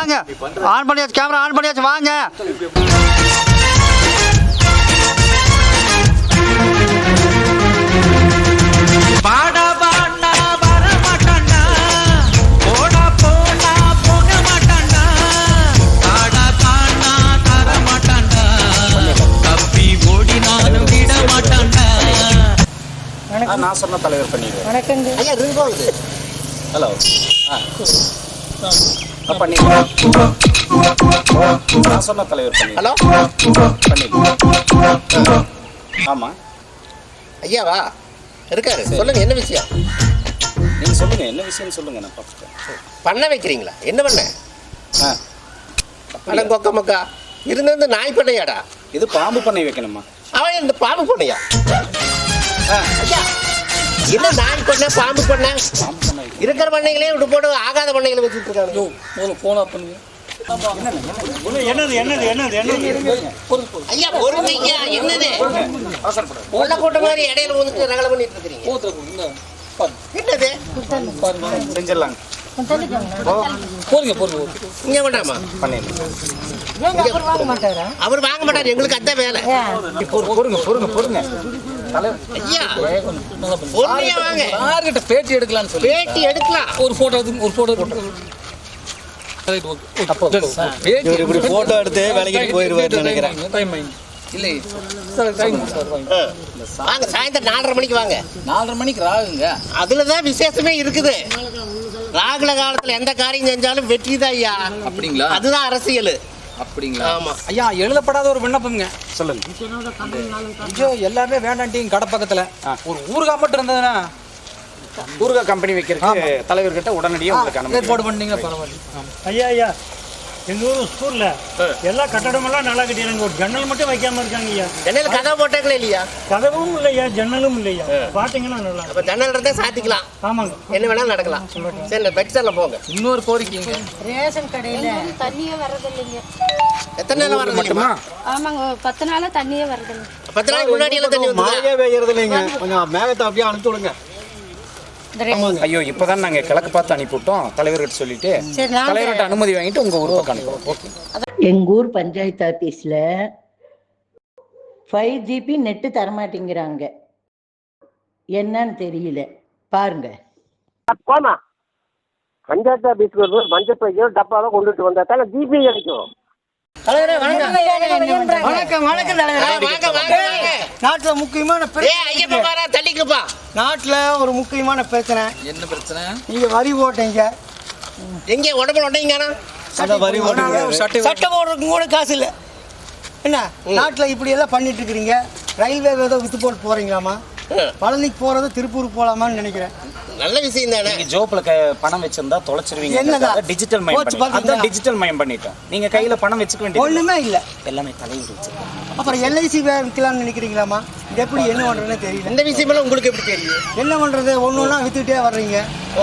வாங்க, ஆன் பண்ணியாச்சு, camera on பண்ணியாச்சு, வாங்க. நான் சொன்ன தலைவர் பண்ணிடுவேன். வணக்கங்க ஐயா, ரிங் போகுது. ஹலோ. பண்ணிடுவேன். நான் சொன்ன தலைவர் பண்ணிடுவேன். ஹலோ, பண்ணிடுவேன். ஆமாம் ஐயாவா இருக்காரு, சொல்லுங்க என்ன விஷயம். நீங்கள் சொல்லுங்கள், என்ன விஷயம்னு சொல்லுங்கள், நான் பார்த்துட்டேன். பண்ண வைக்கிறீங்களா? என்ன பண்ண? அட கொக்க மக்கா இருந்திருந்து நாய் பண்ணையாடா? இது பாம்பு பண்ணை வைக்கணுமா? அவன் இந்த பாம்பு பண்ணையா? ஐயா, என்ன நாய் பண்ண பாம்பு பண்ண? இருக்கிற பண்ணைகளே விட்டு போட்டு ஆகாத பண்ணைகளை வச்சுட்டு இருக்காங்க. போனா பண்ணுங்க. ஐயா பொறுமையா, என்னது கொள்ள கூட்ட மாதிரி இடையில வந்து ரகலை பண்ணிட்டு இருக்கிறீங்க? என்னது செஞ்சிடலாங்க. இங்க வேண்டாமா? அவர் வாங்க மாட்டாரு, எங்களுக்கு அதான் வேலை. பொறுங்க. ஐயா பொறுமையா வாங்க. யார்கிட்ட பேட்டி எடுக்கலாம்னு சொல்லி பேட்டி எடுக்கலாம். ஒரு போட்டோ போட்டோ எடுத்து வேலைக்கு போயிடுவாரு நினைக்கிறேன். இல்லை வாங்க, சாயந்தரம் 4:30 மணிக்கு வாங்க. 4:30 மணிக்கு ராகுங்க. அதுலதான் விசேஷமே இருக்குது. ராகுல காலத்துல எந்த காரியம் செஞ்சாலும் வெற்றிதான் ஐயா. அப்படிங்களா? அதுதான் அரசியல். அப்படிங்களா? ஆமா ஐயா, எழுதப்படாத ஒரு விண்ணப்பங்க. சொல்லுங்க. ஐயோ, எல்லாருமே வேண்டான்ட்டீங்க. கடை பக்கத்துல ஒரு ஊறுகாய் மட்டும் இருந்ததுன்னா ஊறுகாய் கம்பெனி வைக்கிறதுக்கு தலைவர்கிட்ட உடனடியாக உங்களுக்கு அனுமதி ஏற்பாடு பண்ணீங்க. பரவாயில்ல. ஐயா எங்கள் ஊர் ஸ்கூலில் எல்லா கட்டடமெல்லாம் நல்லா கட்டிடுறாங்க, ஒரு ஜன்னல் மட்டும் வைக்காம இருக்காங்க ஐயா. ஜன்னல் கதவை போட்டாங்களே இல்லையா? கதவும் இல்லையா, ஜன்னலும் இல்லையா. பார்த்தீங்கன்னா நல்லா அப்ப ஜன்னல் இருந்தா சாத்திக்கலாம். ஆமாங்க, என்ன வேணாலும் நடக்கலாம். சரி, பெட்ஸர்ல போங்க. இன்னொரு கோரிக்கைங்க, ரேஷன் கடையில தண்ணியே வரதில்லைங்க. எத்தனை நாள் வரது மட்டுமா? ஆமாங்க, 10 நாளா தண்ணியே வரதில்லை. 10 நாள் முன்னாடி எல்லாம் தண்ணி வந்து மழையே பெய்யறது இல்லைங்க, கொஞ்சம் மேகத்தை அப்படியே அனுப்பிச்சு விடுங்க. ஐயோ, இப்போதான் நாங்கள் கிழக்கு பார்த்து அனுப்பிவிட்டோம் தலைவர்கிட்ட சொல்லிட்டு. தலைவர்கிட்ட அனுமதி வாங்கிட்டு உங்கள் ஊர் பக்கம் அனுப்புவோம். ஓகே. எங்கள் ஊர் பஞ்சாயத்து ஆஃபீஸில் 5 GB நெட்டு தரமாட்டேங்கிறாங்க. என்னன்னு தெரியல, பாருங்க. போமா பஞ்சாயத்து ஆஃபீஸ்க்கு வரும்போது மஞ்சள் பையோ டப்பாவை கொண்டுட்டு வந்தா தானே ஜிபி கிடைக்கும். நாட்டுல முக்கியமான தள்ளிக்குப்பா. நாட்டுல ஒரு முக்கியமான பிரச்சனை. என்ன பிரச்சனை? நீங்க வரி போட்டீங்க, எங்க உடம்புல ஒட்டீங்கன்னா வரி போட்டீங்க, சட்டை போடுறதுக்கு கூட காசு இல்லை. என்ன நாட்டுல இப்படி எல்லாம் பண்ணிட்டு இருக்கிறீங்க? ரயில்வே ஏதோ வித்து போட்டு போறீங்களாமா? பழனிக்கு போறது திருப்பூருக்கு போலாமான்னு நினைக்கிறேன். நல்ல விஷயம் தானே. நீங்க ஜோப்ல பணம் வச்சிருந்தா தொலைச்சிருவீங்க. என்னதான் டிஜிட்டல் மயம் பண்ணிட்டோம். நீங்க கையில பணம் வச்சுக்க வேண்டியது ஒண்ணுமே இல்ல, எல்லாமே தலைவர் வச்சிருக்காங்க. அப்புறம் LIC விற்கலாம்னு நினைக்கிறீங்களாமா? எப்படி என்ன பண்றதுன்னு தெரியல. இந்த விஷயம் உங்களுக்கு எப்படி தெரியும்? என்ன பண்றது, ஒன்னொன்னா வித்துக்கிட்டே வர்றீங்க.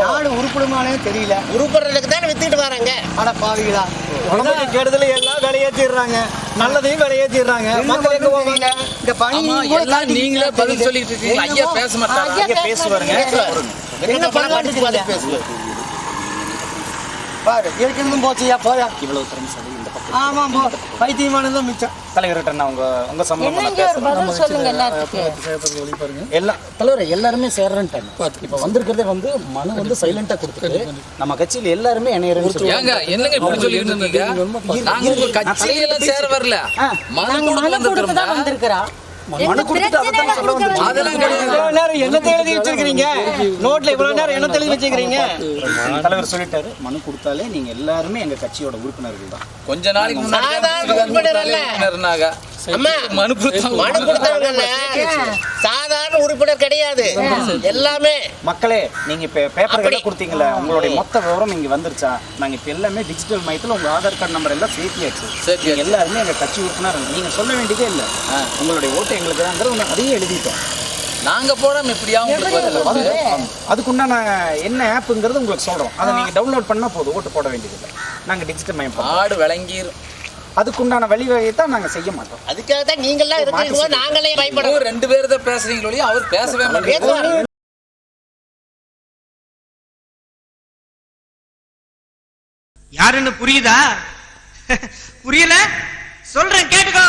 நாடு உருப்படுமானே தெரியல. உருப்படுறதுக்கு தானே வித்துக்கிட்டு வராங்க. அட பாவிகளா, உடம்புக்கு கெடுதல எல்லாம் விலையேற்றிடுறாங்க, நல்லதையும் விலையேற்றிடுறாங்க. மக்களுக்கு போகல. இந்த பணி எல்லாம் நீங்களே பதில் சொல்லிட்டு இருக்கீங்க. ஐயா பேச மாட்டாங்க. ஐயா பேசுவாருங்க. என்ன பண்ண பேசுவாரு பாரு, இருக்கிறதும் போச்சியா போயா. இவ்வளவு திறமை சரி இந்த பக்கம். ஆமா, போ பைத்தியமானதான் மிச்சம். தலைவர்கிட்ட நான் உங்க சம்பந்தமா பதில் சொல்லுங்க எல்லாத்துக்கும். எல்லா தலைவர் எல்லாருமே சேர்றேன்ட்டாங்க. இப்போ வந்திருக்கிறதே மனு சைலண்டா கொடுத்துட்டு நம்ம கட்சியில் எல்லாருமே இணையறேன்னு ஏங்க என்னங்க இப்படி சொல்லிட்டு இருந்தீங்க? நாங்க உங்க கட்சியில எல்லாம் சேர வரல, மனு கொடுத்து வந்திருக்கிறோம். மனு கொடுத்துட்டு அதெல்லாம் கிடையாது. நேரம் என்னத்தை எழுதி வச்சிருக்கீங்க? நோட்ல இவ்வளவு நேரம் என்னத்தை எழுதி வச்சிருக்கீங்க? தலைவர் சொல்லிட்டாரு, மனு கொடுத்தாலே நீங்க எல்லாருமே எங்க கட்சியோட உறுப்பினர்கள் தான். கொஞ்ச நாளைக்கு முன்னாடி மனு கொடுத்தவங்க சாதாரண உறுப்பினர் கிடையாது, எல்லாமே மக்களே. நீங்க இப்ப பேப்பர் கடை கொடுத்தீங்களா, உங்களுடைய மொத்த விவரம் இங்க வந்துருச்சா? நாங்க இப்ப எல்லாமே டிஜிட்டல் மயத்துல உங்க ஆதார் கார்டு நம்பர் எல்லாம் சேர்த்தியாச்சு. எல்லாருமே எங்க கட்சி உறுப்பினர். நீங்க சொல்ல வேண்டியதே இல்லை, உங்களுடைய ஓட்டு எங்களுக்கு தான், அதையும் எழுதிட்டோம். நாங்க போடாம எப்படியாவது அதுக்குண்டான என்ன ஆப்புங்கிறது உங்களுக்கு சொல்றோம். அதை நீங்க டவுன்லோட் பண்ணா போதும், ஓட்டு போட வேண்டியதில்லை. நாங்க டிஜிட்டல் மயம் ஆடு விளங்கிரும். அதுக்குண்டான வழிவகையை தான் நாங்க செய்ய மாட்டோம். அதுக்காக தான் நீங்களாம் இருக்கிறீங்க, நாங்களே பயப்படுறோம். 2 பேர் தான் பேசுறீங்களோ, அவர் பேசவே மாட்டாங்க. யாருன்னு புரியுதா? புரியல? சொல்றேன் கேட்டுக்கோ.